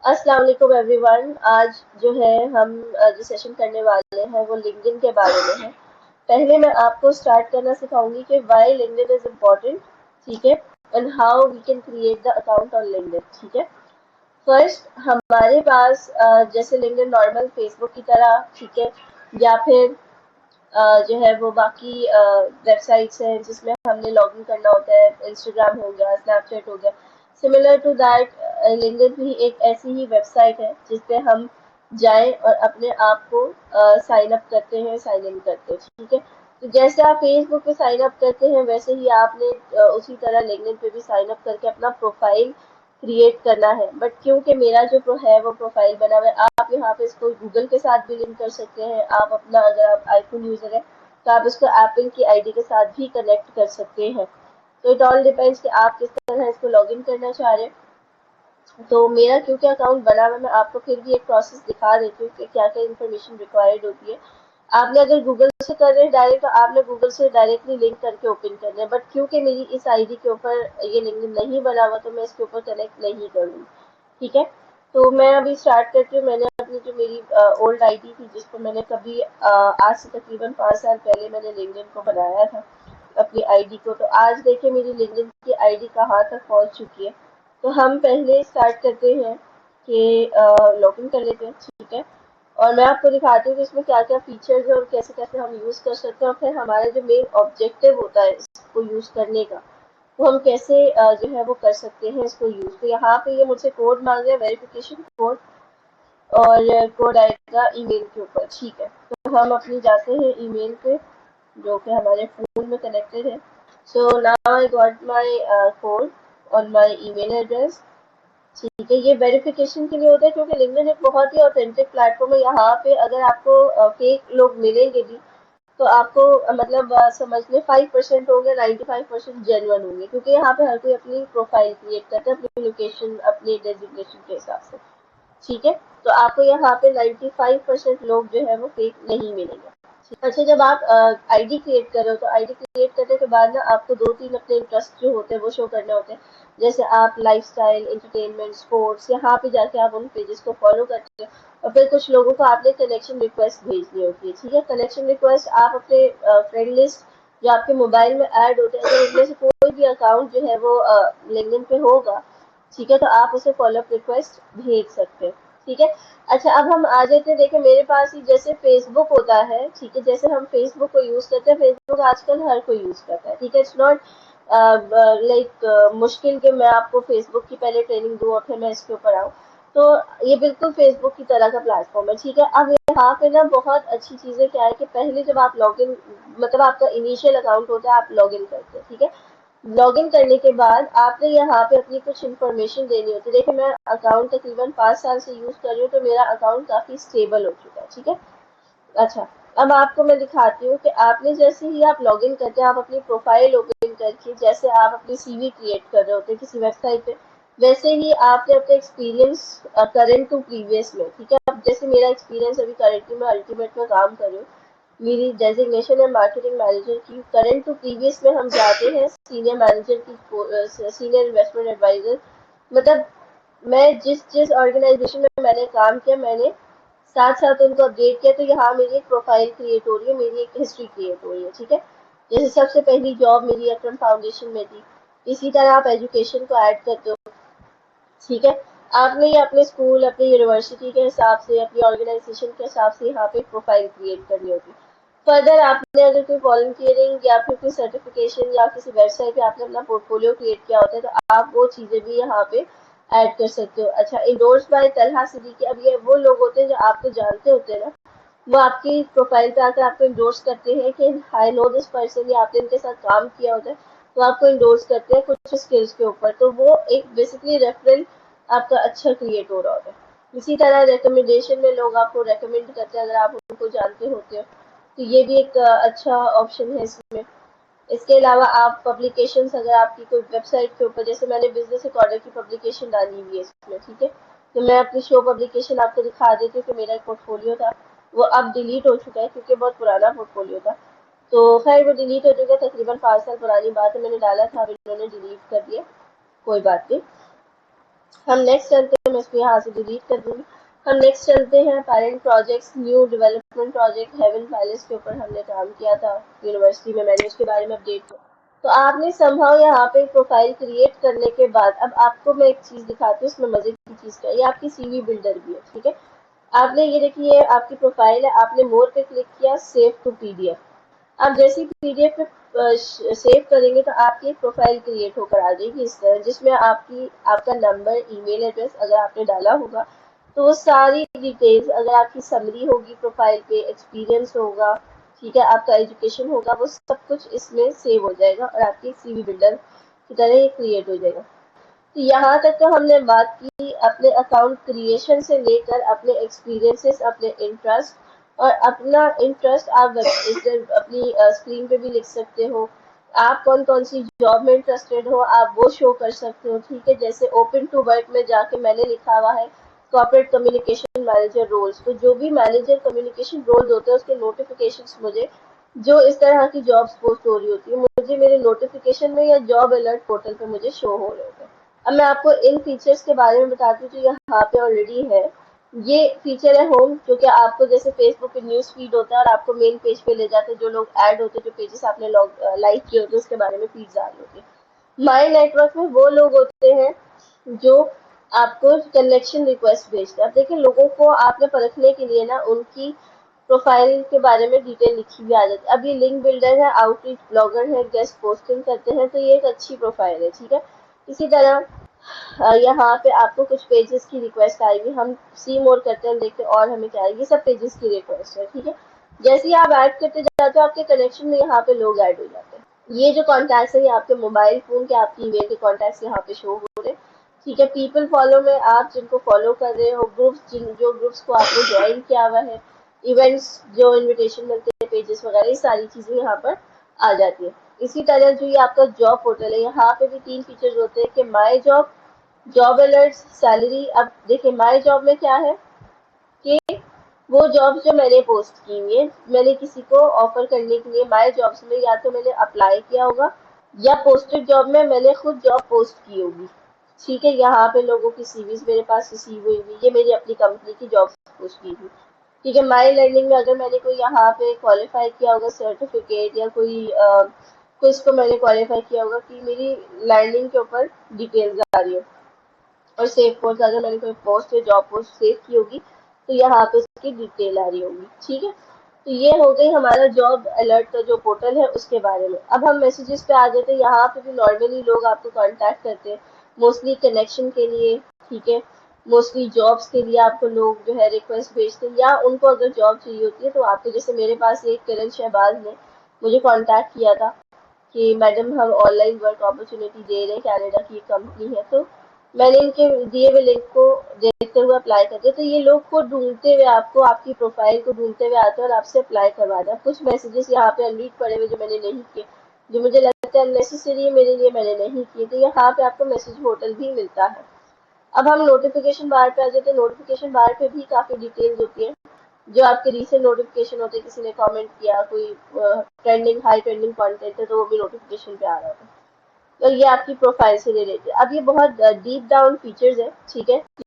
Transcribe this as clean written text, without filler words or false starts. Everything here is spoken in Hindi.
अस्सलाम वालेकुम एवरीवन। आज जो है हम जो सेशन करने वाले हैं वो लिंक्डइन के बारे में है। पहले मैं आपको स्टार्ट करना सिखाऊंगी कि व्हाई लिंक्डइन इज इम्पोर्टेंट, ठीक है, and how we can create the account on LinkedIn, ठीक है। फर्स्ट हमारे पास जैसे लिंक्डइन नॉर्मल फेसबुक की तरह, ठीक है, या फिर जो है वो बाकी वेबसाइट्स हैं जिसमें हमने लॉगिन करना होता है, इंस्टाग्राम हो गया, स्नैपचैट हो गया। सिमिलर टू दैट लिंक्डइन भी एक ऐसी ही वेबसाइट है जिसपे हम जाएं और अपने आप को साइन अप करते हैं, साइन इन करते हैं, ठीक है। तो जैसे आप फेसबुक पे साइन अप करते हैं वैसे ही आपने उसी तरह लिंक्डइन पे भी साइन अप करके अपना प्रोफाइल क्रिएट करना है। बट क्योंकि मेरा जो प्रो है वो प्रोफाइल बना हुआ है, आप यहाँ पे इसको गूगल के साथ भी लिंक कर सकते हैं। आप अपना, अगर आप आईफोन यूजर है तो आप इसको एप्पल की आईडी के साथ भी कनेक्ट कर सकते हैं। तो इट ऑल डिपेंड्स कि आप किस तरह इसको लॉग इन करना चाह रहे हैं। तो मेरा क्योंकि अकाउंट बना हुआ है, मैं आपको फिर भी एक प्रोसेस दिखा देती हूँ कि क्या क्या इन्फॉर्मेशन रिक्वायर्ड होती है। आपने अगर गूगल से कर रहे हैं डायरेक्ट, तो आपने गूगल से डायरेक्टली लिंक करके ओपन करना है। बट क्योंकि मेरी इस आईडी के ऊपर ये लिंक नहीं बना हुआ तो मैं इसके ऊपर कनेक्ट नहीं करूँगी, ठीक है। तो मैं अभी स्टार्ट करती हूँ। मैंने अपनी जो मेरी ओल्ड आईडी थी जिसको मैंने कभी आज से तकरीबन 5 साल पहले मैंने लिंक्डइन को बनाया था अपनी आईडी को, तो आज देखिए मेरी लिंक्डइन की आईडी कहाँ तक पहुँच चुकी है। तो हम पहले स्टार्ट करते हैं कि लॉगिन कर लेते हैं, ठीक है। और मैं आपको दिखाती हूँ कि इसमें क्या क्या फीचर्स है और कैसे कैसे हम यूज़ कर सकते हैं, और फिर हमारा जो मेन ऑब्जेक्टिव होता है इसको यूज़ करने का, तो हम कैसे जो है वो कर सकते हैं इसको यूज़। तो यहाँ पे ये मुझसे कोड मांग रहा है, वेरिफिकेशन कोड, और कोड आएगा ईमेल के ऊपर, ठीक है। तो हम अपनी जाते हैं ईमेल पे जो कि हमारे फोन में कनेक्टेड है। So now I got my code on my email address, ठीक है। ये वेरिफिकेशन के लिए होता है क्योंकि लिंक्डइन एक बहुत ही ऑथेंटिक प्लेटफॉर्म है। यहाँ पे अगर आपको फेक लोग मिलेंगे भी तो आपको मतलब समझ लें 5% होंगे, 95% जेन्युइन होंगे, क्योंकि यहाँ पे हर कोई अपनी प्रोफाइल क्रिएट करता है अपनी लोकेशन, अपने डेजिग्नेशन के हिसाब से, ठीक है। तो आपको यहाँ पे 95% लोग जो है वो फेक नहीं मिलेंगे। अच्छा, जब आप आईडी क्रिएट कर रहे हो तो आईडी क्रिएट करने के बाद ना आपको दो तीन अपने इंटरेस्ट जो होते हैं वो शो करने होते हैं। जैसे आप लाइफस्टाइल, एंटरटेनमेंट, स्पोर्ट्स, यहाँ पे जाके आप उन पेजेस को फॉलो करते हो। और फिर कुछ लोगों को आपने कनेक्शन रिक्वेस्ट भेजनी होती है, ठीक है। कनेक्शन रिक्वेस्ट आप अपने फ्रेंड लिस्ट जो आपके मोबाइल में ऐड होते हैं, अगर उनमें से कोई भी अकाउंट जो है वो लिंक्डइन पे होगा, ठीक है, तो आप उसे फॉलोअप रिक्वेस्ट भेज सकते हैं, ठीक है। अच्छा, अब हम आ जाते हैं। देखिए मेरे पास ही जैसे फेसबुक होता है, ठीक है, जैसे हम फेसबुक को यूज करते हैं, फेसबुक आजकल हर कोई यूज करता है, ठीक है। इट्स नॉट लाइक मुश्किल कि मैं आपको फेसबुक की पहले ट्रेनिंग दूं और फिर मैं इसके ऊपर आऊँ। तो ये बिल्कुल फेसबुक की तरह का प्लेटफॉर्म है, ठीक है। अब यहाँ पे ना बहुत अच्छी चीजें क्या है कि पहले जब आप लॉग इन, मतलब आपका इनिशियल अकाउंट होता है, आप लॉग इन करते हैं, ठीक है। लॉगिन करने के बाद आपने यहाँ पे अपनी कुछ इन्फॉर्मेशन देनी होती है। देखिए मैं अकाउंट तकरीबन 5 साल से यूज कर रही हूँ तो मेरा अकाउंट काफी स्टेबल हो चुका है, ठीक है। अच्छा, अब आपको मैं दिखाती हूँ कि आपने जैसे ही आप लॉगिन करते हैं, आप अपनी प्रोफाइल ओपन करके जैसे आप अपनी सीवी क्रिएट कर रहे होते हैं किसी वेबसाइट पे, वैसे ही आपने अपने एक्सपीरियंस करेंट टू प्रीवियस में, ठीक है। अब जैसे मेरा एक्सपीरियंस अभी करेंटली मैं अल्टीमेट में काम कर रही हूँ, मेरी डेजिग्नेशन है मार्केटिंग मैनेजर की। करंट टू प्रीवियस में हम जाते हैं सीनियर मैनेजर की, सीनियर इन्वेस्टमेंट एडवाइजर। मतलब मैं जिस जिस ऑर्गेनाइजेशन में मैंने काम किया, मैंने साथ साथ उनको अपडेट किया, तो यहाँ मेरी एक प्रोफाइल क्रिएट हो रही है, मेरी एक हिस्ट्री क्रिएट हो रही है, ठीक है। जैसे सबसे पहली जॉब मेरी अक्रम फाउंडेशन में थी। इसी तरह आप एजुकेशन को ऐड करते हो, ठीक है। आपने ये अपने स्कूल, अपनी यूनिवर्सिटी के हिसाब से, अपनी ऑर्गेनाइजेशन के हिसाब से यहाँ पे प्रोफाइल क्रिएट करनी होगी। फर्दर आपने अगर कोई वॉलंटियरिंग या फिर कोई सर्टिफिकेशन या किसी वेबसाइट पे आपने अपना पोर्टफोलियो क्रिएट किया होता है तो आप वो चीजें भी यहाँ पे ऐड कर सकते हो। अच्छा, इंडोर्स बाय तलहा सिद्दीकी, अब ये वो लोग होते हैं जो आपको जानते होते हैं ना, वो आपकी प्रोफाइल पे आकर आपको इंडोर्स करते हैं कि आई नो दिस पर्सन, या आपने इनके साथ काम किया होता है तो आपको इंडोर्स करते हैं कुछ स्किल्स के ऊपर। तो वो एक बेसिकली रेफरल आपका अच्छा क्रिएट हो रहा होता है। इसी तरह रिकमेंडेशन में लोग आपको रेकमेंड करते हैं अगर आप उनको जानते होते हो, तो ये भी एक अच्छा ऑप्शन है इसमें। इसके अलावा आप पब्लिकेशंस, अगर आपकी कोई वेबसाइट के ऊपर, जैसे मैंने बिजनेस रिकॉर्डर की पब्लिकेशन डाली हुई है इसमें, ठीक है। तो मैं अपनी शो पब्लिकेशन आपको दिखा देती हूँ कि मेरा एक पोर्टफोलियो था, वो अब डिलीट हो चुका है क्योंकि बहुत पुराना पोर्टफोलियो था। तो खैर वो डिलीट हो चुका है, तकरीबन 5 साल पुरानी बात है, मैंने डाला था, अब इन्होंने डिलीट कर दिया, कोई बात नहीं। हम नेक्स्ट चलते हैं, मैं इसको यहाँ से डिलीट कर दूंगी। हम नेक्स्ट चलते हैं parent projects, new development project heaven palace के ऊपर हमने काम किया था यूनिवर्सिटी में, मैंने उसके बारे में अपडेट किया। तो आपने संभव यहाँ पे प्रोफाइल क्रिएट करने के बाद अब आपको मैं एक चीज दिखाती हूँ, इसमें मजे की चीज क्या है, ये आपकी सीवी बिल्डर भी है, ठीक है। आपने ये देखिए आपकी प्रोफाइल है, आपने मोर पे क्लिक किया, सेव टू पीडीएफ। आप जैसे ही पीडीएफ पे सेव करेंगे तो आपकी एक प्रोफाइल क्रिएट होकर आ जाएगी इस तरह, जिसमें आपका नंबर, ईमेल एड्रेस अगर आपने डाला होगा तो वो सारी डिटेल्स, अगर आपकी समरी होगी प्रोफाइल पे, एक्सपीरियंस होगा, ठीक है, आपका एजुकेशन होगा, वो सब कुछ इसमें सेव हो जाएगा और आपकी सीवी बिल्डर की तरह ये क्रिएट हो जाएगा। तो यहाँ तक तो हमने बात की अपने अकाउंट क्रिएशन से लेकर अपने एक्सपीरियंसेस, अपने इंटरेस्ट, और अपना इंटरेस्ट आप अपनी स्क्रीन पे भी लिख सकते हो। आप कौन कौन सी जॉब में इंटरेस्टेड हो आप वो शो कर सकते हो, ठीक है। जैसे ओपन टू वर्क में जाके मैंने लिखा हुआ है कॉर्पोरेट कम्युनिकेशन मैनेजर रोल्स, तो जो भी मैनेजर कम्युनिकेशन रोल्स होते हैं उसके नोटिफिकेशंस मुझे, जो इस तरह की जॉब्स पोस्ट हो रही होती है, मुझे मेरे नोटिफिकेशन में या जॉब अलर्ट पोर्टल पे मुझे शो हो रहे होते हैं। अब मैं आपको इन फीचर्स के बारे में बताती हूँ जो यहाँ पे ऑलरेडी है। ये फीचर है होम, जो कि आपको जैसे फेसबुक पे न्यूज फीड होता है और आपको मेन पेज पे ले जाते हैं, जो लोग ऐड होते हैं, जो पेजेस आपने लाइक किए होते हैं उसके बारे में फीड आ रही होती है। माई नेटवर्क में वो लोग होते हैं जो आपको कनेक्शन रिक्वेस्ट भेजते हैं। अब देखिए लोगों को आपने परखने के लिए ना उनकी प्रोफाइल के बारे में डिटेल लिखी भी आ जाती है। अब ये लिंक बिल्डर है, आउटरीच ब्लॉगर है, गेस्ट पोस्टिंग करते हैं, तो ये एक अच्छी प्रोफाइल है, ठीक है। इसी तरह यहाँ पे आपको कुछ पेजेस की रिक्वेस्ट आएगी, हम सी मोर करते हैं, देखते हैं और हमें क्या आएगी, सब पेजेस की रिक्वेस्ट है, ठीक है। जैसे ही आप ऐड करते जाते हो आपके कनेक्शन में यहाँ पे लोग ऐड हो जाते हैं। ये जो कॉन्टैक्ट्स है ये आपके मोबाइल फोन के, आपकी ईमेल के कॉन्टैक्ट्स यहाँ पे शो हो रहे हैं, ठीक है। पीपल फॉलो में आप जिनको फॉलो कर रहे हो, ग्रुप्स जो ग्रुप्स को आपने ज्वाइन किया हुआ है, इवेंट्स जो इनविटेशन मिलते हैं, पेजेस वगैरह, ये सारी चीजें यहाँ पर आ जाती है। इसी तरह जो ये आपका जॉब पोर्टल है, यहाँ पे भी तीन फीचर्स होते हैं कि my job, job alert, salary. अब देखिए माई जॉब में क्या है कि वो जॉब्स जो मैंने पोस्ट की हुई है, मैंने किसी को ऑफर करने के लिए माई जॉब्स में या तो मैंने अप्लाई किया होगा या पोस्टेड जॉब में मैंने खुद जॉब पोस्ट की होगी, ठीक है। यहाँ पे लोगों की सीवीज मेरे पास रिसीव हुई हुई, ये मेरी अपनी कंपनी की जॉब पोस्ट की हुई, ठीक है। माई लर्निंग में अगर मैंने कोई यहाँ पे क्वालिफाई किया होगा सर्टिफिकेट या कोई क्विज को मैंने क्वालिफाई किया होगा कि मेरी लर्निंग के ऊपर डिटेल्स आ रही है। और सेव पोस्ट, अगर मैंने कोई पोस्ट या जॉब पोस्ट सेव की होगी तो यहाँ पे उसकी डिटेल आ रही होगी, ठीक है। तो ये हो गई हमारा जॉब अलर्ट का जो पोर्टल है उसके बारे में। अब हम मैसेजेस पे आ जाते हैं। यहाँ पे भी नॉर्मली लोग आपको कांटेक्ट करते हैं मोस्टली कनेक्शन के लिए, ठीक है। मोस्टली जॉब्स के लिए आपको लोग जो है रिक्वेस्ट भेजते हैं, या उनको अगर जॉब चाहिए होती है तो आपको, जैसे मेरे पास एक किरण शहबाज ने मुझे कांटेक्ट किया था कि मैडम हम ऑनलाइन वर्क अपॉर्चुनिटी दे रहे हैं, कनाडा की एक कंपनी है, तो मैंने इनके दिए हुए लिंक को देखते हुए अप्लाई करते, तो ये लोग को ढूंढते हुए आपको, आपकी प्रोफाइल को ढूंढते हुए आते हैं और आपसे अप्लाई करवाते हैं। कुछ मैसेजेस यहाँ पे अनरीड पड़े हुए जो मैंने नहीं किए, जो मुझे लगता है अननेसेसरी है मेरे लिए, मैंने नहीं किए, तो यहाँ पे आपको मैसेज पोर्टल भी मिलता है। अब हम नोटिफिकेशन बार पे आ जाते हैं। नोटिफिकेशन बार पे भी काफी डिटेल्स होती है, जो आपके रीसेंट नोटिफिकेशन होते हैं, किसी ने कमेंट किया, कोई ट्रेंडिंग हाई ट्रेंडिंग कंटेंट है तो वो भी नोटिफिकेशन पे आ रहा होता है। तो ये आपकी प्रोफाइल से रिलेटेड। अब ये बहुत डीप डाउन फीचर्स है, ठीक है।